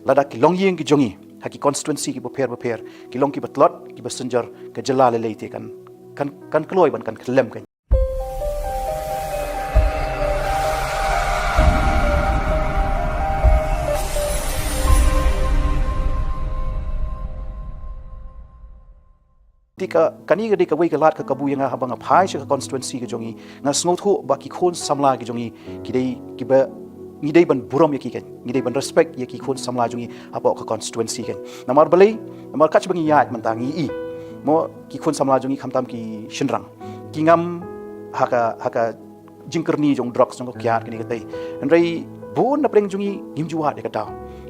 lada ki long yeng ki jongi haki constituency ki beper ki long ki batlot ki basenjar ke jela le leite kan kloi ban kan klem kan tika kani ga dika wei ga lat ka kabu yang ha banga phai che ka constituency ga jongi nga snothu ba ki khon samla gi jongi ki dei ki ba ni dei ban buram yaki kan ni dei ban respect yaki khon samla jongi apa ka constituency kan namar balai namar kach bangi ya mantangi i mo ki khon samla jongi khamtam ki shinrang ki ngam haka jingkerni jong drugs jong kyat kini katai andrai bon na preng jongi ngimju ha de ka taw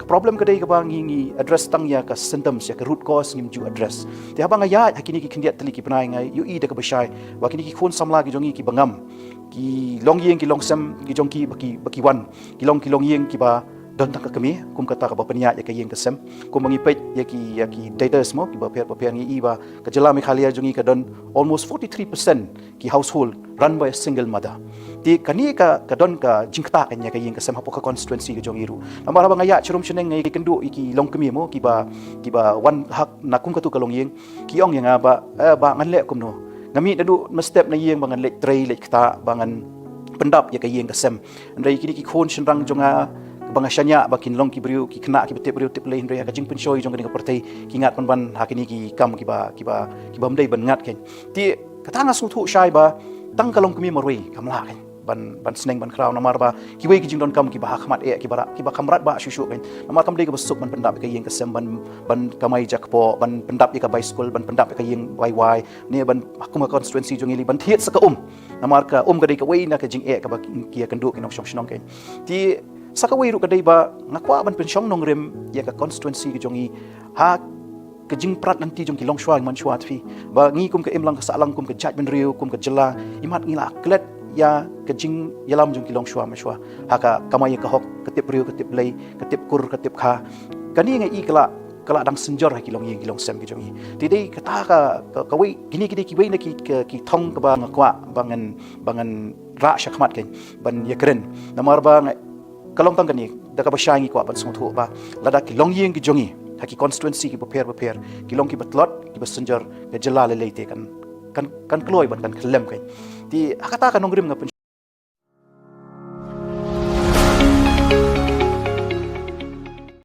problem kadai ka bang ngi address tang ya ka symptoms ya ka root cause ngimju address te habang ya hakini ki kindiat tali ki panai ngai yu i de ka bashai wa kini ki khon samla ki jongi ki bangam ki long yeng ki long sam ki jong ki baki wan ki long yeng ki ba don tak kami kum kata ka bapanya ya ka yeng ka sem kum mangi pet ya ki data smo ki ba per ngi i ba ka jela mi khalia jongi ka don almost 43% ki household run by a single mother ti kani ka don ka jingkta kan ya ka yeng ka sem hapo ka constituency ka jongi ru namara ba ngaya churum cheneng ngai kendu ki long kami mo ki ba wan hak na kum ka tu ka long yeng ki ong yang ba ngan le kum no ngami dadu mestep na yeng bangan le trei le kta bangan pendap ya ka yeng ka sem andai kini ki khon shinrang jonga bangashanya bakin long ki briu ki kena ki bete tip lain re ka jing penshoi jong ka partai ki ngat ban hakini ki kam ki ba mdai ban ngat ken ti katanga suthu shai ba tang kalong kami marwei kamla ken ban sneng ban kraw namar ba ki wei ki jing don kam ki ba hakmat e ki ba kamrat ba shushu ken namar kam dei ka besuk ban pendap ka yeng ka sem ban kamai jakpo ban pendap ka bicycle ban pendap ka yeng wai ne ban akuma constituency jong ili ban thiet saka namar ka ka dei ka wei na ka jing e ka ba ki kan du ki nok shong shnong ken ti sakawai ru kadai ba ngakwa ban pensyong nong rem ya ka constituency ki jongi ha ke jing prat nanti jong ki long shwa man shwa tfi ba ngi kum ka emlang ka salang kum ka judgment riu kum ka jela imat ngila klet ya ke jing yalam jong ki long shwa ma shwa ha ka kamai ka hok ketip riu ketip lei ketip kur ketip kha kani ngai i kala dang senjor ha ki long yeng ki long sem ki jongi ti dei kata ka wei gini ki wei na ki thong ka ba ngakwa bangan ra shakmat ken ban yakren namar ba kalong tang kani daka basyangi ko ban sungthu ba lada ki long yeng ki jongi haki constituency ki beper ki long ki batlot ki basenjar ke jela le leite kan kloi ban kan klem kan ti hakata kan nongrim nga